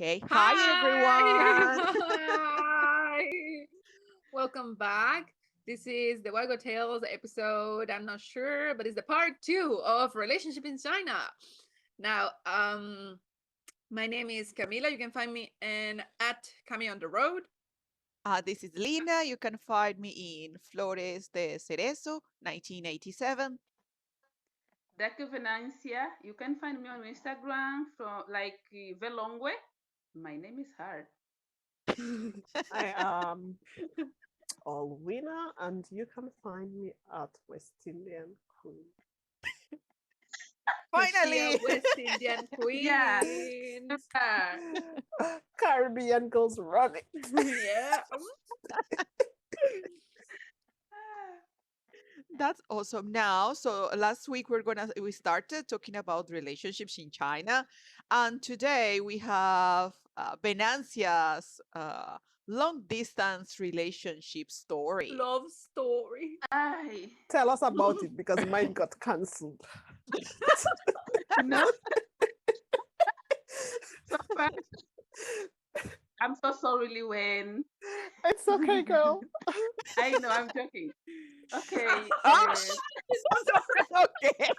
Okay. Hi, Hi! everyone. Hi! Welcome back. This is the Waiguo Tales episode. I'm not sure, but it's the part two of Relationship in China. Now, my name is Camila. You can find me at Cami on the road. This is Lina. You can find me in Flores de Cerezo, 1987. Venancia. You can find me on Instagram from like Velongwe. My name is hard. I am Alwinar, and you can find me at West Indian Queen. She a Finally. West Indian Yeah. queen. Uh, Caribbean goes running. Yeah. That's awesome. Now, so last week we started talking about relationships in China, and today we have Venancia's long distance relationship story. Love story. I Tell us about it because mine got cancelled. no so far. I'm so sorry, Liwen. It's okay, girl. I know I'm joking. Okay. Oh, okay.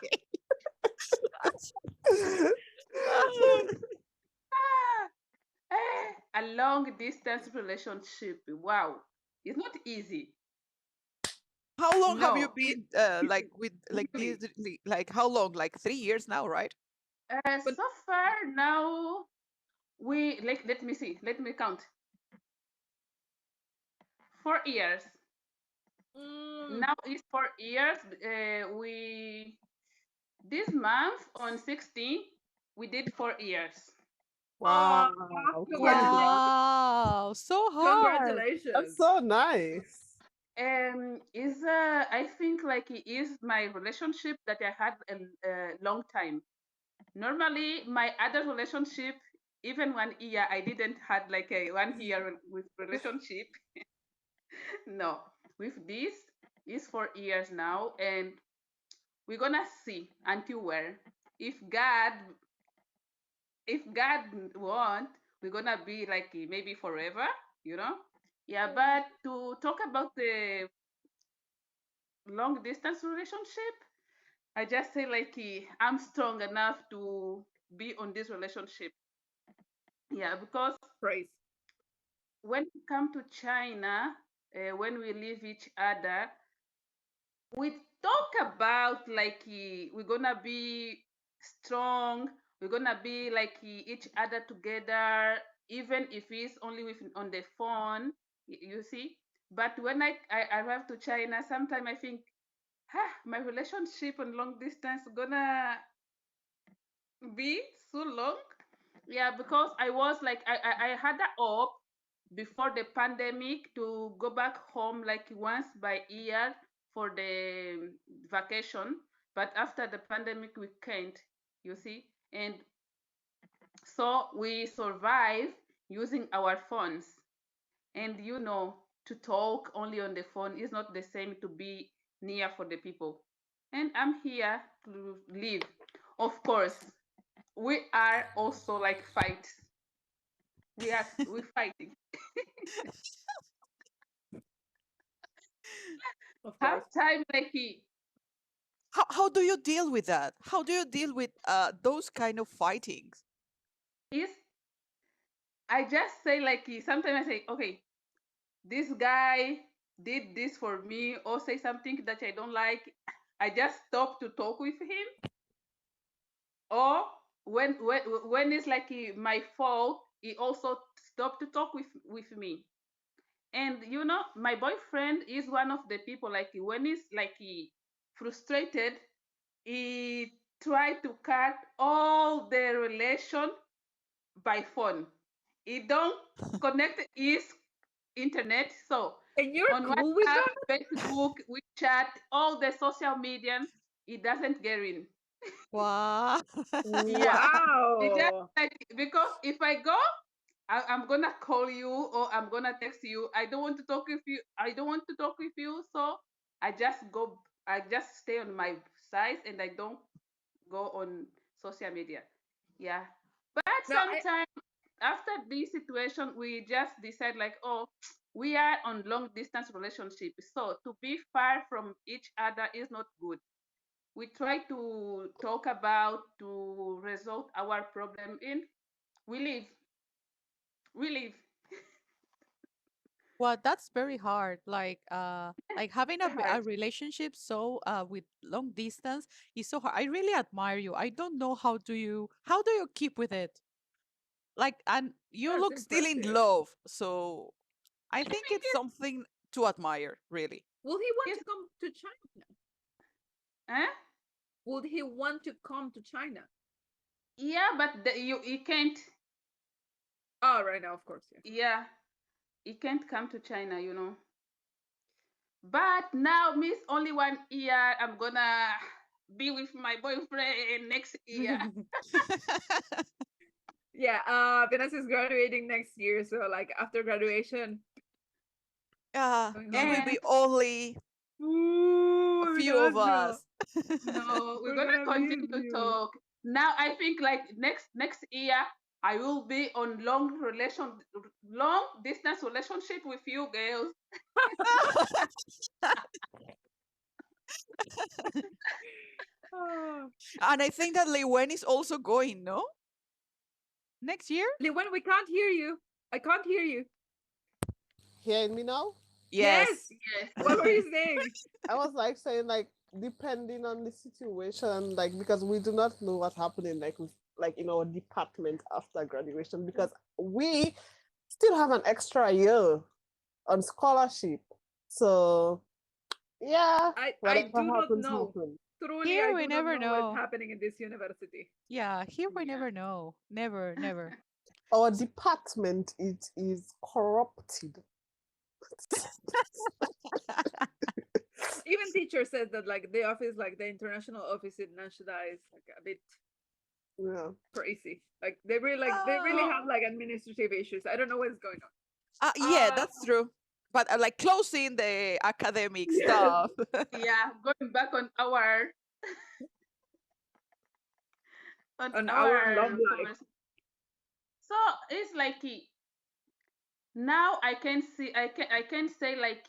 A long distance relationship. Wow, it's not easy. How long have you No, been with like this? really. Like how long? Like 3 years now, right? But So far now we like. Let me see. Let me count. 4 years. mm, Now is 4 years. We this month on 16 we did 4 years. Wow, oh, Yeah. congratulations. Wow, so hard. that's Congratulations. so nice. Is I think like it is my relationship that I had a long time. Normally, my other relationship, even 1 year, I didn't had like a 1 year with relationship. No, with this is 4 years now, and we're gonna see until where. If God, if God want, we're gonna be like maybe forever, you know. Yeah, but to talk about the long distance relationship, I just say like I'm strong enough to be on this relationship. Yeah, because Praise. when we come to China, when we leave each other, we talk about like we're gonna be strong, we're gonna be like each other together, even if it's only with on the phone, you see. But when I arrive to China, sometimes I think, my relationship on long distance gonna be so long. Yeah, because I was like I had a hope before the pandemic to go back home like once by year for the vacation, but after the pandemic we can't, you see. And so we survive using our phones. And to talk only on the phone is not the same to be near for the people. And I'm here to live. Of course, we are also like fight. We fighting. Of course. Have time like How do you deal with that? How do you deal with those kind of fightings? is I just say like sometimes I say, okay, this guy did this for me or say something that I don't like. I just stop to talk with him. Or when it's like my fault, he also stop to talk with me. And my boyfriend is one of the people like when he's like he frustrated, he try to cut all the relation by phone. He don't connect his internet. So And you're on cool with WhatsApp, that? Facebook, WeChat, all the social media, he doesn't get in. Wow. Yeah. It just Wow. like because if I go, I'm gonna call you or I'm gonna text you. I don't want to talk with you. I don't want to talk with you. So I just go. I just stay on my side and I don't go on social media. Yeah. But Now I sometimes. after this situation, we just decide like, oh, we are on long distance relationship. So to be far from each other is not good. We try to talk about to resolve our problem in we live. We live. Well, that's very hard. Like having a, Hard. a relationship so with long distance is so hard. I really admire you. I don't know how do you keep with it? Like, and you That's look still in impressive. love, so I I think think it's something to admire, really. Will he want it's to come to China? eh? Would he want to come to China? Yeah, but you can't. Oh, right now, of course, yeah. Yeah, you can't come to China. But now, miss only 1 year. I'm gonna be with my boyfriend next year. Yeah, Vanessa is graduating next year, so like after graduation, going It will home. And be only a Ooh, few of Ignacio, us. no, we're we're gonna gonna continue miss to you. talk. Now I think like next year I will be on long distance relationship with you girls. Oh. And I think that Liwen is also going, no? Next year? Liwen, we can't hear you. I can't hear you. Hearing me now? Yes. Yes. Yes. What were you saying? I was like saying like depending on the situation, like because we do not know what's happening like in our department after graduation because we still have an extra year on scholarship. So yeah, I whatever do not happens, know. happens. Truly, I Here we do not never know what's know. happening in this university. Yeah, here we Yeah. never know. Never, never. Our department it is corrupted. Even teacher said that like the office, like the international office in Nashida is like a bit Yeah. crazy. Like they really Oh. have like administrative issues. I don't know what's going on. Yeah, that's true. But like closing the academic Yes. stuff. Yeah, going back on On our love our life. conversation. So it's like now I can say like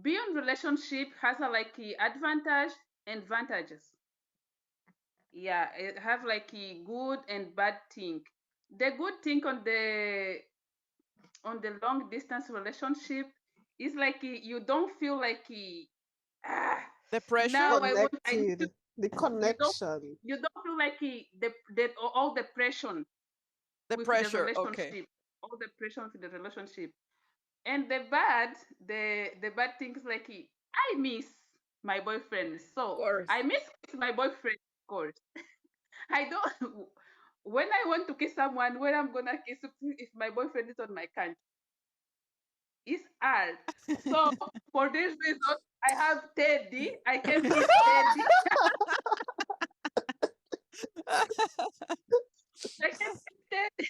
being relationship has a like advantage and advantages. Yeah, it have like a good and bad thing. The good thing on the long distance relationship is like you don't feel like ah, The pressure? now I need to Connected. The you don't connection. you don't feel like the all the pressure The with the pressure. Okay. relationship, all the pressure with the relationship. And the bad things like I miss my boyfriend. Of So course. I miss my boyfriend, of course. I don't when I want to kiss someone, when I'm gonna kiss if my boyfriend is on my country, it's hard. So for this reason, I have Teddy. I can kiss Teddy. I can kiss Teddy.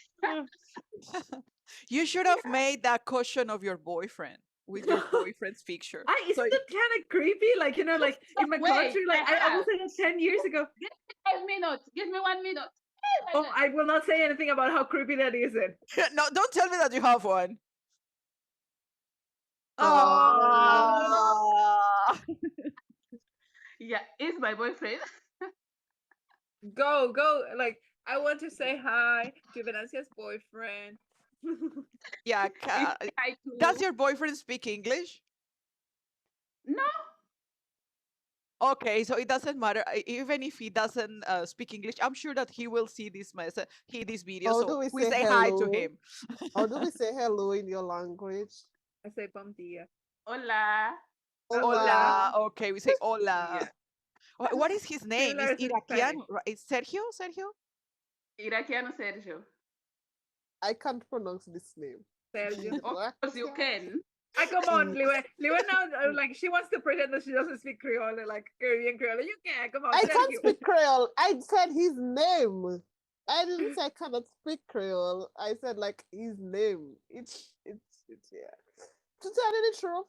You should have made that cushion of your boyfriend with your boyfriend's picture. So Isn't that kind of creepy? Like, like So in my wait, country, I like I will have. say that 10 years ago. Give me 5 minutes. Give me 1 minute. Hey, Oh, my God. I will not say anything about how creepy that is. Then. no, don't tell me that you have one. Oh, Oh. Yeah, it's my boyfriend. go. Like, I want to say hi to Venancia's boyfriend. Yeah, It's hi does to your boyfriend speak English? no. Okay, so it doesn't matter. Even if he doesn't speak English, I'm sure that he will see this message, this video. How So do we we say say hi to hello? him. How do we say hello in your language? I say bum dia. Hola. Hola. Hola. Hola. Okay, we say hola. Yeah. What is his name? Is Similar to Iraqian? Spanish. Is Sergio? Sergio? Iraquiano Sergio. I can't pronounce this name. Sergio. Of course you can. Come on, Liwen. Liwen now, like, she wants to pretend that she doesn't speak Creole, like Caribbean Creole. You can't. Come on, I can't Sergio. speak Creole. I said his name. I didn't say I cannot speak Creole. I said like his name. It's yeah. To tell you the truth,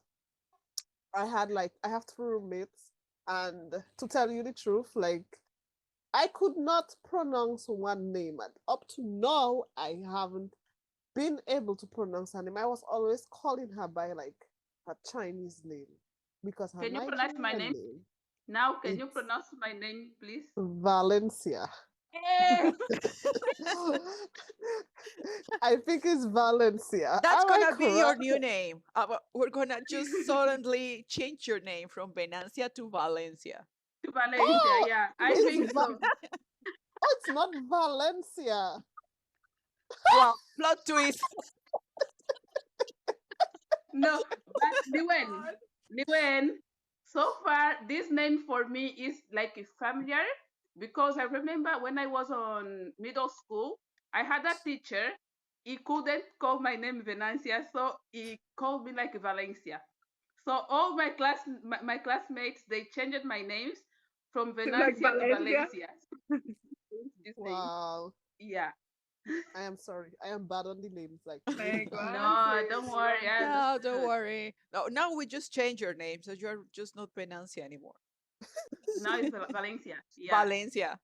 I have 2 roommates, and to tell you the truth, like I could not pronounce one name. And up to now, I haven't been able to pronounce her name. I was always calling her by like her Chinese name because her Can you pronounce my Nigerian name? name Now, can you it's pronounce my name, please? Valencia. Hey! I think it's Valencia. That's Am I gonna be your correct? new name. We're gonna just suddenly change your name from Venancia to Valencia. To Valencia, Oh, yeah, I it's think so. oh, it's not Valencia. Wow, plot twist. No, but Liwen, God. Liwen, so far this name for me is like a familiar because I remember when I was on middle school, I had a teacher. He couldn't call my name Venancia, so he called me like Valencia. So all my classmates, they changed my names from To like Venancia to Valencia. Valencia. This name, Wow. yeah. I am sorry. I am bad on the names, like really Like bad. what? No, don't worry, I No, don't understood. worry. No, now we just change your name, so you're just not Venancia anymore. Now it's Valencia, yeah. Valencia.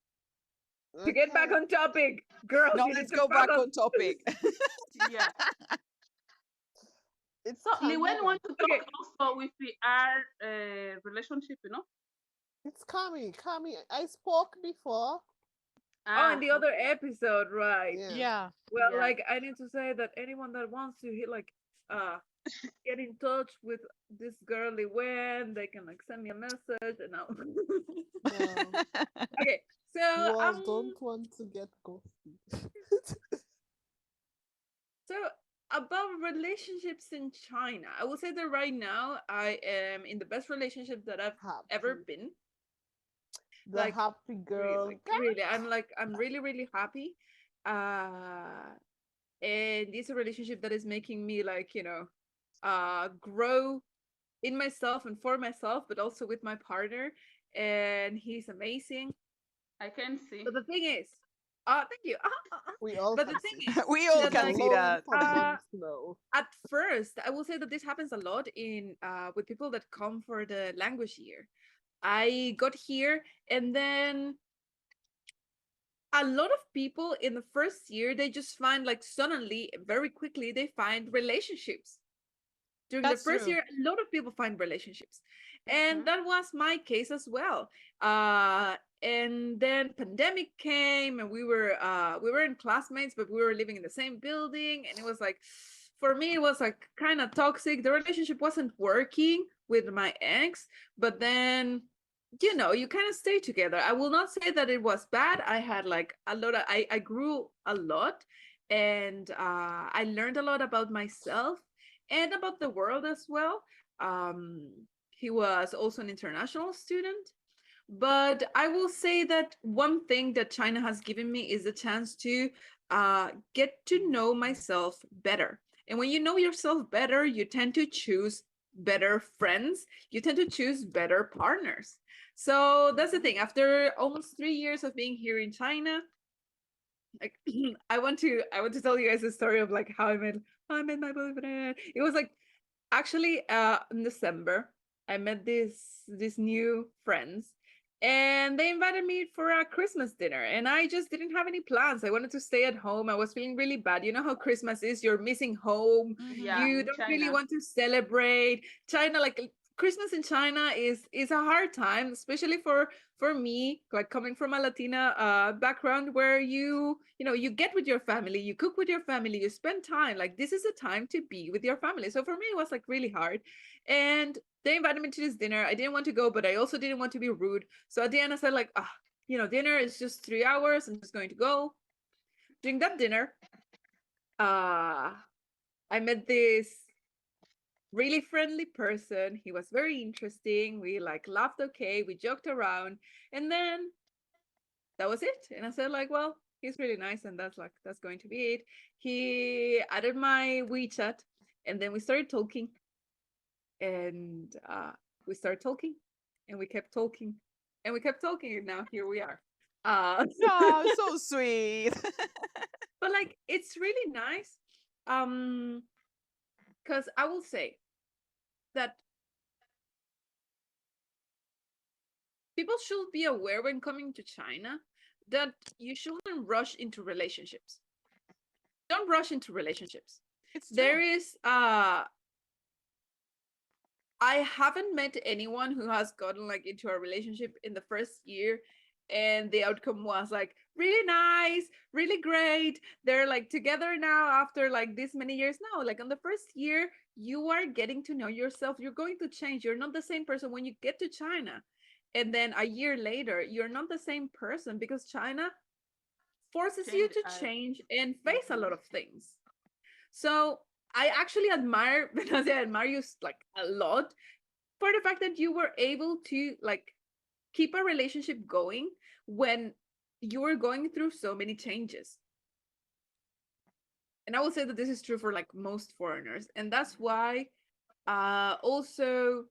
To get back Okay. on topic, girls, Now you need let's to go back focus. on topic. Yeah. It's So Liwen Camila. want to Okay. talk also with our relationship, you know? It's Cami. Cami. I spoke before. Oh, in Ah, the other okay. episode, right? Yeah. Yeah. Well, Yeah. like I need to say that anyone that wants to hit like uh get in touch with this girly when they can like send me a message and I'll No. okay. You So all don't want to get ghosted. so about relationships in China, I will say that right now I am in the best relationship that I've ever Happy. been. The Like happy girl. really, I'm really happy. Uh and it's a relationship that is making me like, grow in myself and for myself, but also with my partner. And he's amazing. I can see. But the thing is, thank you. We all But the can thing see. is We all that She's can like see alone that. for months now. at first, I will say that this happens a lot in with people that come for the language year. I got here, and then a lot of people in the first year they just find like suddenly, very quickly, they find relationships during the That's first true. year. A lot of people find relationships, and Mm-hmm. that was my case as well. And then pandemic came, and we were in classmates, but we were living in the same building, and it was like, for me it was like kind of toxic. The relationship wasn't working with my ex, but then you kind of stay together. I will not say that it was bad. I had like a lot of I grew a lot, and I learned a lot about myself and about the world as well. Um, he was also an international student. But I will say that one thing that China has given me is the chance to get to know myself better. And when you know yourself better, you tend to choose better friends, you tend to choose better partners. So that's the thing. After almost 3 years of being here in China, like I want to tell you guys a story of like how I met my boyfriend. It was like actually in December I met these new friends, and they invited me for a Christmas dinner, and I just didn't have any plans. I wanted to stay at home. I was feeling really bad. You know how Christmas is, you're missing home, Yeah, Mm-hmm. you in don't really China. want to celebrate. China, like Christmas in China is a hard time, especially for me, like coming from a Latina background, where you get with your family, you cook with your family, you spend time. Like this is a time to be with your family. So for me, it was like really hard. And they invited me to this dinner. I didn't want to go, but I also didn't want to be rude. So at the end, I said like, dinner is just 3 hours. I'm just going to go. During that dinner, uh, I met this really friendly person. He was very interesting. We like laughed, okay, we joked around, and then that was it. And I said like, well, he's really nice, and that's going to be it. He added my WeChat, and then we started talking, and we started talking, and we kept talking, and we kept talking, and now here we are. Uh, Oh, so sweet. but like it's really nice, because I will say that people should be aware when coming to China that you shouldn't rush into relationships. Don't rush into relationships. It's There true. is I haven't met anyone who has gotten like into a relationship in the first year and the outcome was like really nice, really great. They're like together now after like this many years. No, like on the first year, you are getting to know yourself. You're going to change. You're not the same person when you get to China. And then a year later, you're not the same person because China forces you Change. to change and face a Mhm. lot of things. So I actually admire because I admire you like a lot for the fact that you were able to like keep a relationship going when you were going through so many changes. And I will say that this is true for like most foreigners. And that's why also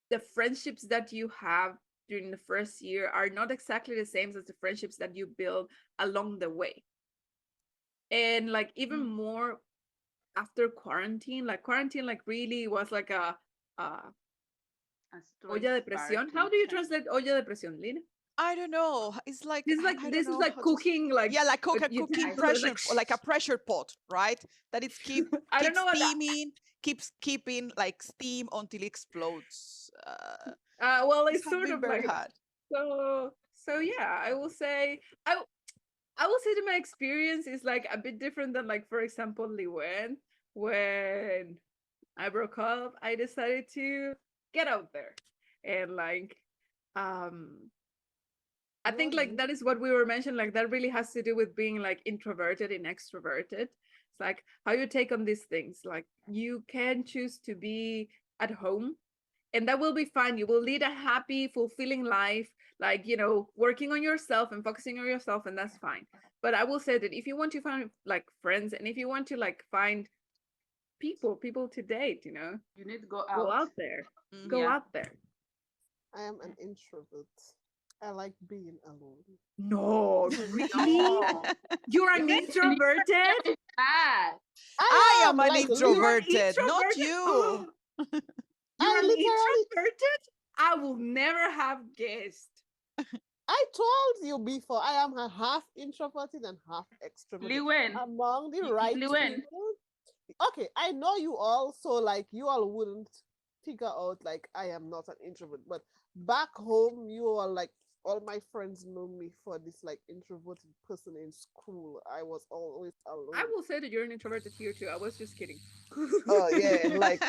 the friendships that you have during the first year are not exactly the same as the friendships that you build along the way. And like even Mm. more after quarantine, like quarantine like really was like a A olla de stress part presión. How in do you China. translate olla de presión, Lina? I don't know. It's like This is like I don't this is know like how to. cooking, like Yeah, like cook a you cooking Yes. so it's pressure, like like a pressure pot, right? That it's I don't keeps know what that. steaming, keeps keeping like steam until it explodes. Well, This it's has sort been of very like hard. so. Yeah, I will say I will say that my experience is like a bit different than like for example Liwen. When I broke up, I decided to get out there and like um I think like Really? that is what we were mentioning. Like that really has to do with being like introverted and extroverted. It's like how you take on these things. Like you can choose to be at home and that will be fine. You will lead a happy, fulfilling life, like, you know, working on yourself and focusing on yourself, and that's fine. But I will say that if you want to find like friends and if you want to like find people to date, you know, You need to go go out. out there. Go Hmm. Yeah. out there. I am an introvert. I like being alone. No, really? No. You're You an need to introverted? enjoy that. I I am am an like You're an introverted, not introverted? you. You're I an literally introverted? I will never have guessed. I told you before I am a half introverted and half extroverted. Liwen. Among the right Liwen. people, okay, I know you all, so like you all wouldn't figure out like I am not an introvert, but back home, you all like all my friends know me for this like introverted person in school. I was always I alone. will say that you're an introverted here too. I was just kidding. Oh yeah, like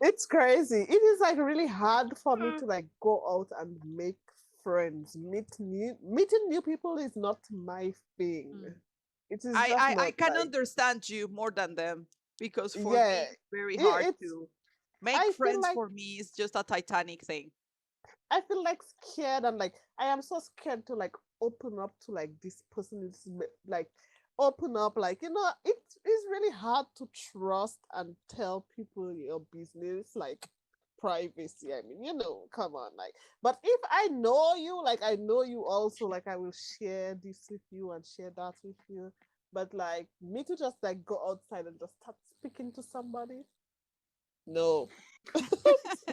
it's crazy. It is like really hard for me Uh, to like go out and make friends. Meeting new people is not my thing. Mm. It is just I not can like, understand you more than them because for me yeah. it's very hard It's to make I feel friends. like For me, it's just a Titanic thing. I feel like scared and like I am so scared to like open up to like this person is like open up, like it is really hard to trust and tell people your business, like privacy. I mean, come on, like, but if I know you, like I know you also, like I will share this with you and share that with you. But like me to just like go outside and just start speaking to somebody, no. Just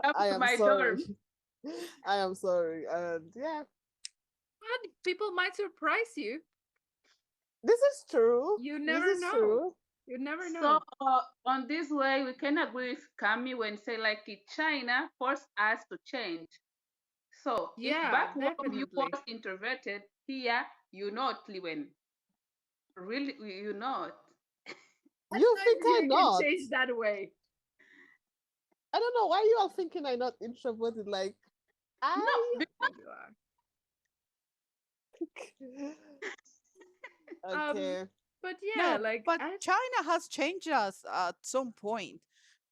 come I to am my sorry. dorm. I am sorry. And yeah, but people might surprise you. this is true. You This never is know. true. You never So know. on this way, we can agree with Cami when say like China forced us to change. So if Yeah, back home you definitely. was introverted, here you not Liwen. Really, you not. What You think makes I you can not? change that way? I don't know why you are thinking I not introverted. Like No, I Yeah, you are. Um, okay. but yeah, No, like but I China has changed us at some point.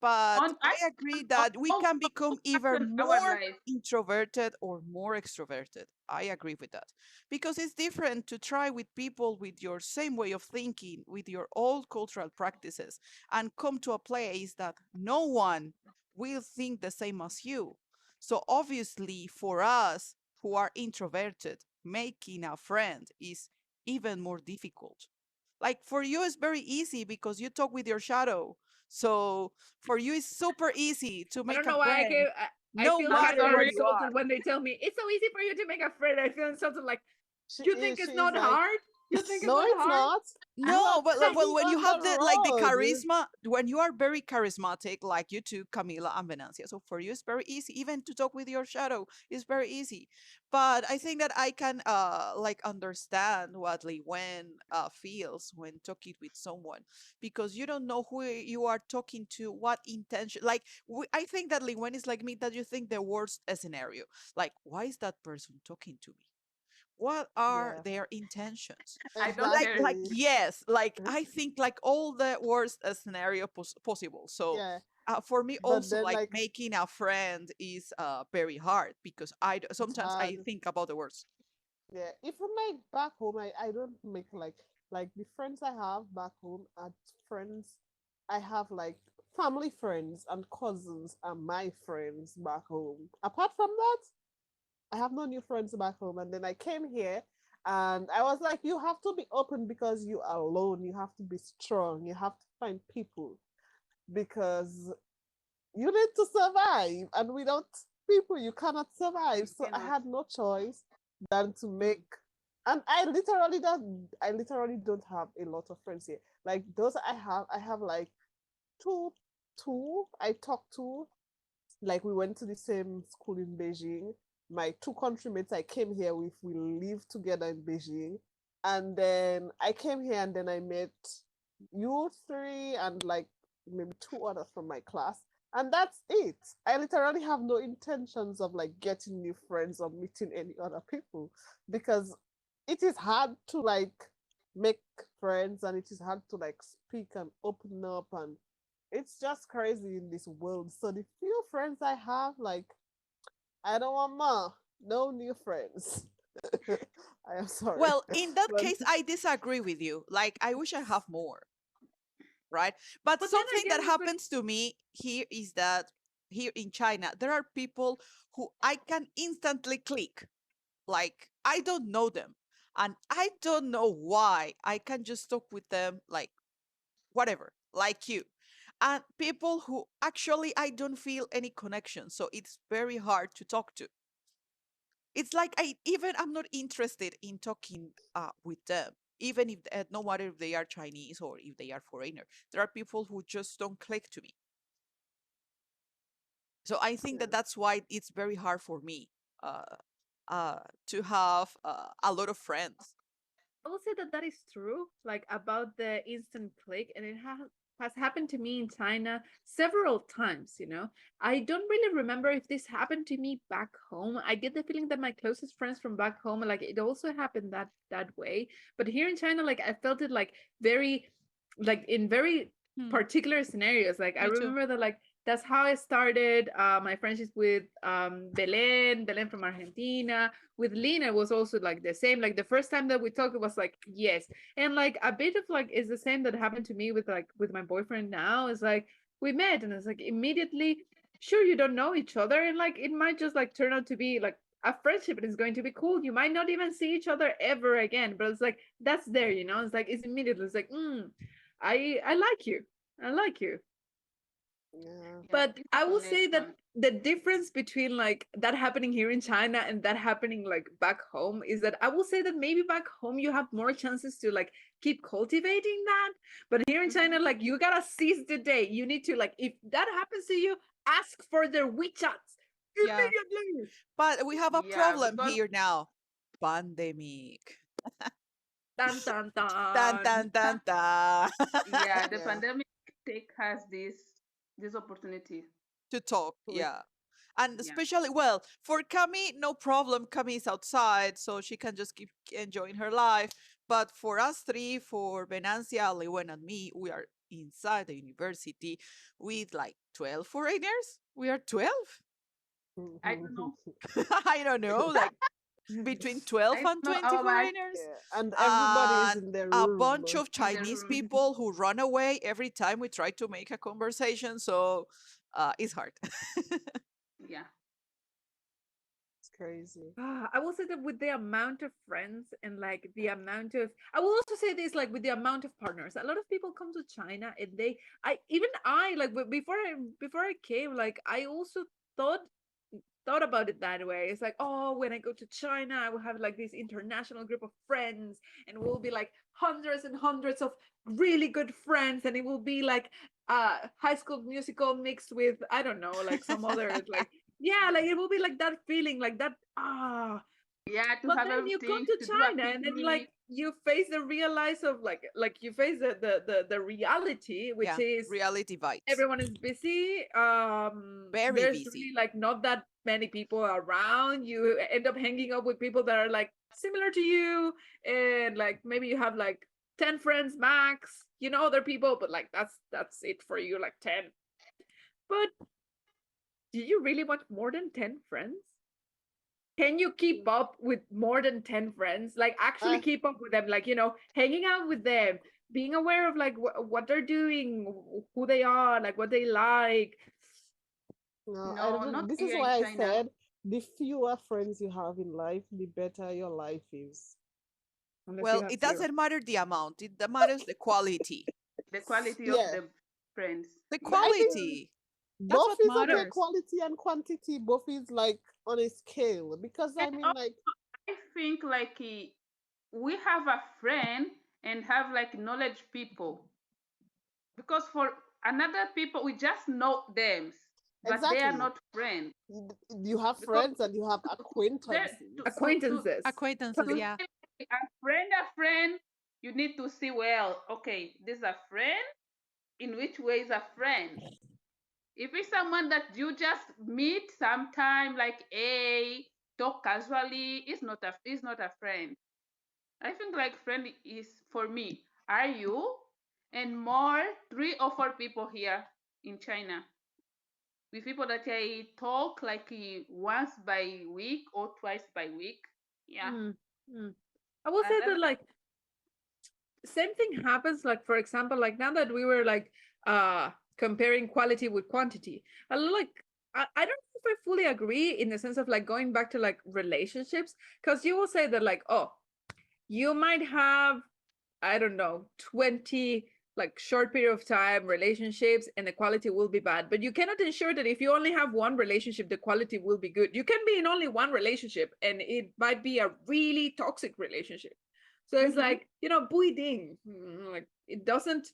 But on I I agree on that we all can become either aspects of our more life. introverted or more extroverted. I agree with that. Because it's different to try with people with your same way of thinking, with your old cultural practices, and come to a place that no one will think the same as you. So obviously, for us who are introverted, making a friend is even more difficult. Like for you, it's very easy because you talk with your shadow. So for you, it's super easy to I make don't a know why I friend. came. I no feel I'm kind of matter where sorry. you are. insulted when they tell me it's so easy for you to make a friend. I feel insulted. Like, She you is. think She it's is not like, hard? You think it's no, not it's hard? not. You are No, but well, coming when you on have the the road. charisma, when you are very charismatic, like you two, Camila and Venancia, so for you it's very easy, even to talk with your shadow is very easy. But I think that I can like understand what Liwen feels when talking with someone, because you don't know who you are talking to, what intention. Like I think that Liwen is like me, that you think the worst scenario, like why is that person talking to me? What are Yeah, their intentions? I don't care. Like exactly. yes, like I think like all the worst scenario possible. So Yeah, for me but also, then like like making a friend is very hard, because it's sometimes I hard. think about the worst. Yeah, even like back home, I don't make like the friends I have back home are friends. I have like family friends and cousins are my friends back home. Apart from that, I have no new friends back home. And then I came here and I was like, you have to be open because you are alone. You have to be strong. You have to find people because you need to survive. And without people, you cannot survive. You So I cannot. had no choice than to Mm. make, and I literally don't have a lot of friends here. Like those I have like two, two I talk to, like we went to the same school in Beijing. My two countrymates I came here with, we lived together in Beijing. And then I came here and then I met you three and like maybe two others from my class. And that's it. I literally have no intentions of like getting new friends or meeting any other people because it is hard to like make friends and it is hard to like speak and open up and it's just crazy in this world. So the few friends I have, like, I don't want more. No new friends. I am sorry. Well, in that But case, I disagree with you. Like I wish I have more, right? But But then something again, that it's like, happens to me here is that here in China, there are people who I can instantly click. Like I don't know them, and I don't know why. I can just talk with them like whatever, like you. And people who actually I don't feel any connection, so it's very hard to talk to. It's like I'm not interested in talking with them, even if no matter if they are Chinese or if they are foreigner. There are people who just don't click to me. So I think that yeah, that's why it's very hard for me uh, to have a lot of friends. I will say that that is true, like about the instant click, and it has happened to me in China several times. I don't really remember if this happened to me back home. I get the feeling that my closest friends from back home, like it also happened that way. But here in China, like I felt it like very, like in very Hmm. particular scenarios. Like I Me too. remember that like that's how I started my friendship with Belen from Argentina. With Lina was also like the same. Like the first time that we talked, it was like yes, and like a bit of like is the same that happened to me with like with my boyfriend now. Is like we met and it's like immediately. Sure, you don't know each other, and like it might just like turn out to be like a friendship and it's going to be cool. You might not even see each other ever again, but it's like that's there, It's like it's immediately. It's like I like you. I like you. yeah, Yeah, But easy I will say that connection. the difference between like that happening here in China and that happening like back home is that I will say that maybe back home you have more chances to like keep cultivating that. But here in China, Hmm. like you gotta seize the day. You need to like if that happens to you, ask for their WeChats Yeah, immediately. but we have a Yeah, problem because here now. Pandemic. Dun dun Tan dun. tan tan tan. yeah, the yeah. pandemic take has this opportunity. To talk, We, yeah. And Yeah. especially, well, for Cami, no problem. Cami is outside, so she can just keep enjoying her life. But for us three, for Venancia, Liwen, and me, we are inside the university with like 12 foreigners. We are 12? I don't know. I don't know, like between 12 I and don't know 20 how much foreigners. yeah, and everybody is And in their a room. bunch of in the Chinese room. people who run away every time we try to make a conversation. So it's hard. Yeah. It's crazy. I will say that with the amount of friends and like the amount of, I will also say this like with the amount of partners. A lot of people come to China and I even I like before I came, like I also thought thought about it that way. It's like, oh, when I go to China, I will have like this international group of friends, and we'll be like hundreds and hundreds of really good friends, and it will be like High School Musical mixed with, I don't know, like some other like, yeah, like it will be like that feeling, like that, Yeah, to but have then you come everything, to to do a China, and then picnic. like you face the realize of like you face the reality, which Yeah, is reality bites. everyone is busy. Very There's busy. really like not that many people around. You end up hanging up with people that are like similar to you, and like maybe you have like 10 friends max. You know other people, but like that's it for you, like 10. But do you really want more than 10 friends? Can you keep up with more than 10 friends? Like actually I keep up with them, like, hanging out with them, being aware of like what they're doing, who they are, like what they like. no, I No, don't. not This is here in why I China. said the fewer friends you have in life, the better your life is. Unless you Well, have it zero. doesn't matter the amount, it matters the quality. The quality of Yeah, the friends. The Yeah. I think quality. That's both what is okay. matters. Quality and quantity, both is like on a scale because And I mean, like, I think like we have a friend and have like knowledge people, because for another people we just know them, but they are exactly. not friends. You have Because friends and you have there acquaintances. Acquaintances. Acquaintances, to yeah. say a friend, you need to see, well, okay, this is a friend. In which way is a friend? If it's someone that you just meet sometime, like a talk casually, it's not a friend. I think like friend is, for me, are you and more 3 or 4 people here in China, with people that I talk like once by week or twice by week. Yeah, Mm, mm. I will say that that's like same thing happens, like for example, like now that we were like comparing quality with quantity, like I don't know if I fully agree in the sense of like going back to like relationships, because you will say that like, oh, you might have, I don't know, 20 like short period of time relationships and the quality will be bad. But you cannot ensure that if you only have one relationship, the quality will be good. You can be in only one relationship and it might be a really toxic relationship. So it's mm-hmm. like, buiding. Like it doesn't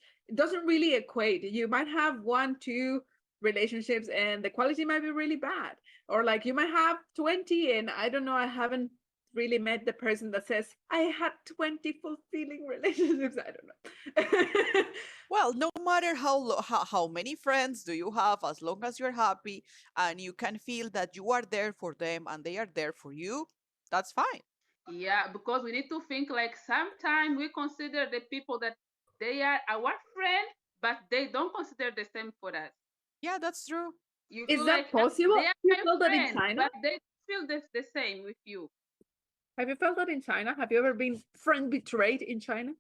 really equate. You might have one, two relationships and the quality might be really bad. Or like you might have 20 and I don't know, I haven't really met the person that says I had 20 fulfilling relationships. I don't know. Well, no matter how many friends do you have, as long as you're happy and you can feel that you are there for them and they are there for you, that's fine. Yeah, because we need to think like sometimes we consider the people that they are our friend, but they don't consider the same for us. Yeah, that's true. You Is feel like, that they possible? are You my felt that in friend, China? but they feel the same with you. Have you felt that in China? Have you ever been friend betrayed in China?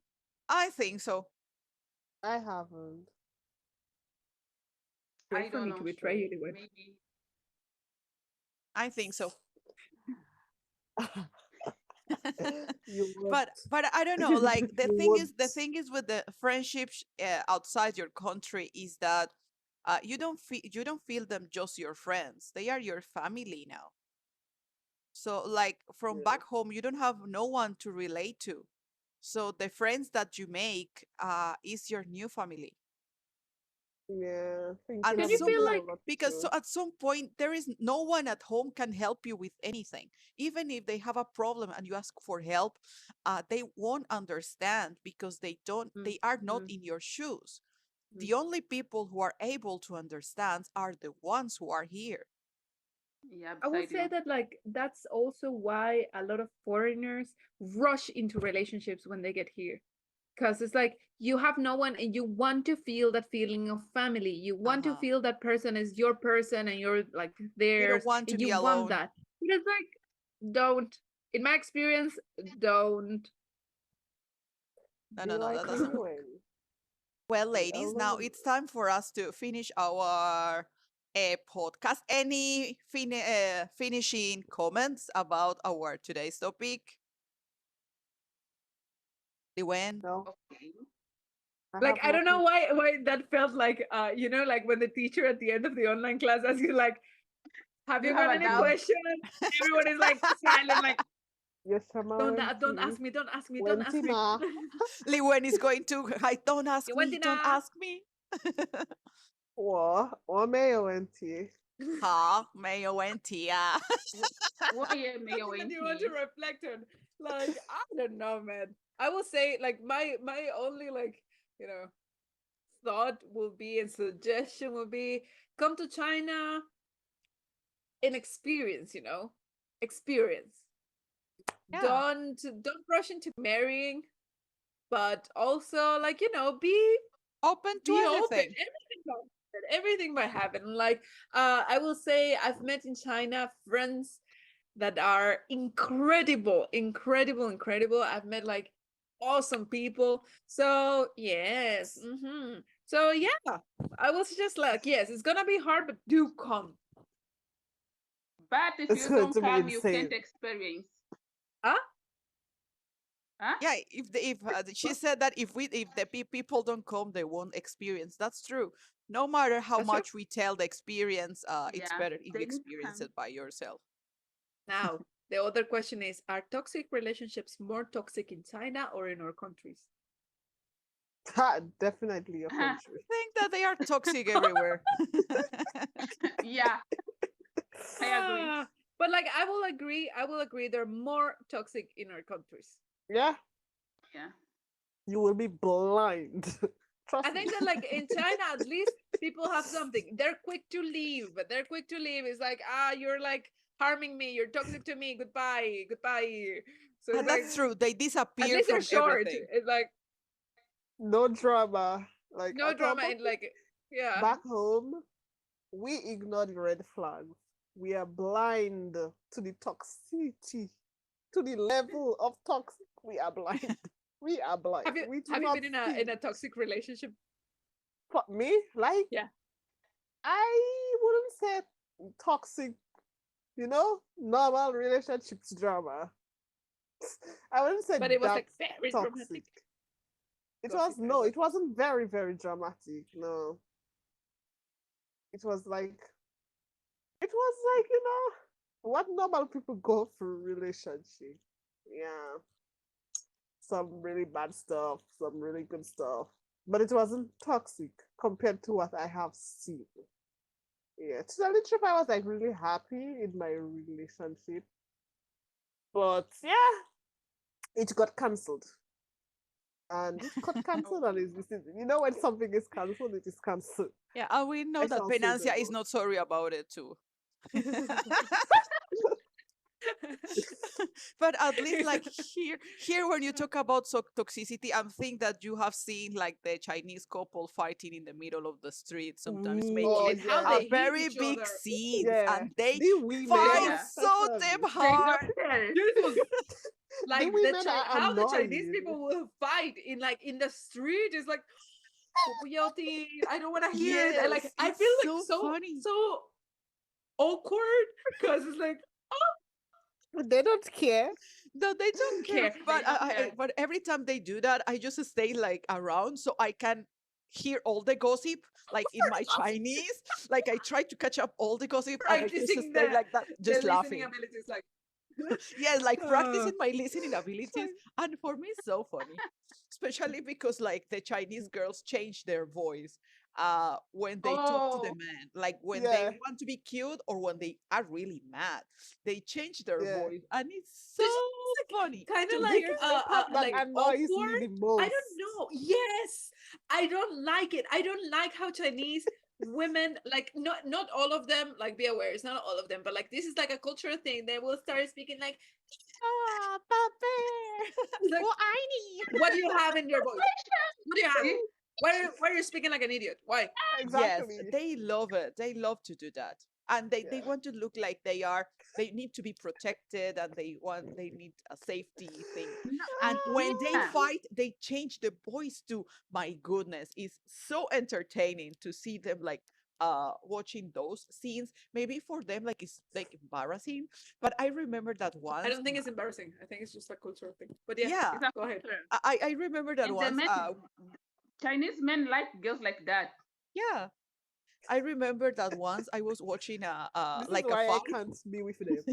I think so. I haven't. Wait I for don't me to know, betray sure. you, Liwen. Maybe. I think so. You would. but I don't know. Like You would. the thing is with the friendships outside your country is that you don't feel them just your friends. They are your family now. So like from Yeah. back home, you don't have no one to relate to. So the friends that you make is your new family. Yeah. Thinking And Can of you it, feel some yeah, like that's because so true. at some point there is no one at home can help you with anything. Even if they have a problem and you ask for help, they won't understand because mm, they are not mm, in your shoes. mm. The only people who are able to understand are the ones who are here. Yeah, I will beside say you. that like that's also why a lot of foreigners rush into relationships when they get here. Because it's like you have no one and you want to feel that feeling of family. You want to Uh-huh. feel that person is your person and you're like You don't theirs want to and be you want alone. that. But it's like, don't, in my experience, don't. No, Be no, no, that like doesn't work. Liwen. Well, Be ladies, now alone. it's time for us to finish our podcast. Any finishing comments about our today's topic? Liwen? No, Okay. I Like have I don't nothing. know why that felt like like when the teacher at the end of the online class asks you like, Have You you have got a any doubt. questions? Everyone is like silent, like Yes, Shama don't Wenti. ask me, don't ask me, don't ask Wenti me. ma. Liwen is going to hide. Don't ask You went me. in Don't a ask me. Wa me Wenti. Ha, mayo wentia. Why may something that you want to reflect on. Like, I don't know, man. I will say, like, my only like, you know, thought will be and suggestion will be come to China and experience, experience. Yeah, Don't rush into marrying, but also like, be open to be open. everything. Everything might happen. Like, I will say I've met in China friends that are incredible, incredible, incredible. I've met like awesome people. So yes. So yeah, I was just like, yes, it's gonna be hard, but do come. But if It's you going don't to be come, you insane. can't experience. Huh? Huh? Yeah, if she said that if the people don't come, they won't experience. That's true. No matter how That's true. much we tell the experience, it's Yeah, better if you they need to experience come. it by yourself. Now, the other question is, are toxic relationships more toxic in China or in our countries? Ha, definitely your I country. think that they are toxic everywhere. Yeah, I agree. Ah, but like I will agree they're more toxic in our countries. Yeah, Yeah. you will be blind. I Trust me. think that like in China at least people have something. They're quick to leave. They're quick to leave. It's like, you're like harming me, you're toxic to me, goodbye, goodbye. So it's And like that's true. They at disappear least they're from short. everything. It's like No drama. Like no a drama couple in like yeah. back home, we ignore the red flags. We are blind to the toxicity, to the level of toxic. We are blind. We are blind. Have you We do have you not been in a see. toxic relationship? For me, like, Yeah. I wouldn't say toxic, normal relationships drama. I wouldn't say But it was like that's very toxic. dramatic. It was, Gossip no, ever. it wasn't very, very dramatic. No, it was like, what normal people go through relationship. Yeah, some really bad stuff, some really good stuff, but it wasn't toxic compared to what I have seen. Yeah, to tell the truth, I was like really happy in my relationship, but yeah, it got cancelled. And it got cancelled and Oh. is you know when something is cancelled, it is cancelled. Yeah, and we know I that shall say no Venancia is more. not sorry about it too. But at least like here when you talk about toxicity, I'm thinking that you have seen like the Chinese couple fighting in the middle of the street, sometimes Ooh, Oh making and how a yeah, they hit very each big other. scenes, yeah. and they The women, fight Yeah. so damn especially. They hard. don't care. Jesus. The Like women are how the Chinese annoying. people will fight in the street is like "Pupuyoti, I don't want to hear it. Yes, I it's feel like so funny. so awkward because it's like They don't care. No, they don't care. care. They But don't care. but every time they do that, I just stay like around so I can hear all the gossip, like in my Chinese. Like I try to catch up all the gossip, and I just Practicing stay like that, the just listening laughing. abilities like Yes, like uh, practicing my listening it's abilities. like And for me, it's so funny, especially because like the Chinese girls change their voice when they talk to the Oh, man, like when they Yeah, want to be cute or when they are really mad, they change their yeah. voice, and it's so this is like funny kind to of This make like you is the part that laugh. annoys me awkward. the I most. don't know. Yes, I don't like it. I don't like how Chinese women like not all of them like be aware it's not all of them but like this is like a cultural thing they will start speaking like Ah, Pape! like Oh, I what do you have in your voice what do you have see? why are you speaking like an idiot why Yes, Exactly. they love it. They love to do that. And they Yeah. want to look like they need to be protected, and they need a safety thing. No, And when they yeah. fight, they change the voice to, my goodness, it's so entertaining to see them like watching those scenes. Maybe for them like it's like embarrassing, but I remember that I once. don't think it's embarrassing I think it's just a cultural thing but yeah Yeah, It's a go ahead culture. I remember that And the once. men, Chinese men like girls like that. Yeah, I remember that once I was watching This is like a why I fight. can't be with them.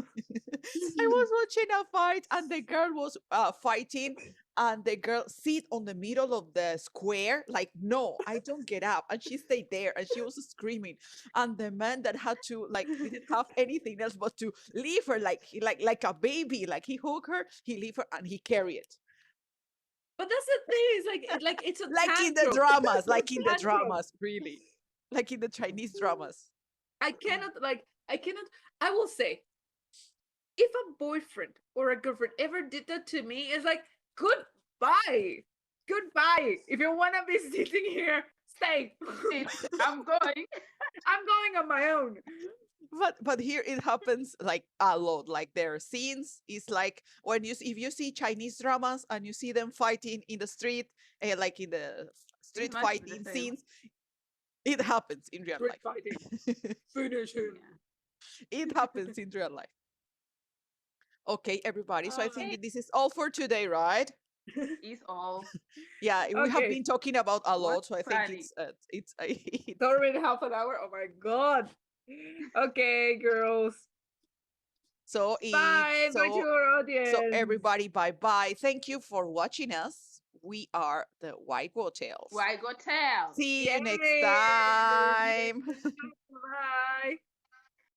I was watching a fight, and the girl was fighting, and the girl sit on the middle of the square, like, no, I don't get up, and she stayed there, and she was screaming, and the man that had to, like, didn't have anything else but to leave her, like like a baby, like he hug her, he leave her, and he carry it, But that's the thing. It's like it's a like in the tantrum. dramas, It's a like in the tantrum. dramas, really, like in the Chinese dramas. I cannot like I cannot. I will say, if a boyfriend or a girlfriend ever did that to me, it's like goodbye, goodbye. If you wanna be sitting here, stay. I'm going. I'm going on my own. But here it happens like a lot. Like there are scenes. It's like when if you see Chinese dramas and you see them fighting in the street, like in the It street must be the fighting same. scenes, it happens in real Street life. fighting. Finish him. Yeah. It happens in real life. Okay, everybody. So I think Okay. that this is all for today, right? It's all. Yeah, we have Okay. been talking about a lot, What's so I think funny? it's It's already half an hour. Oh my god. Okay, girls. so Bye. Bye to our so audience. everybody, bye bye. Thank you for watching us. We are the Waiguo Tales. Waiguo Tales. See you next Yay. time. Bye.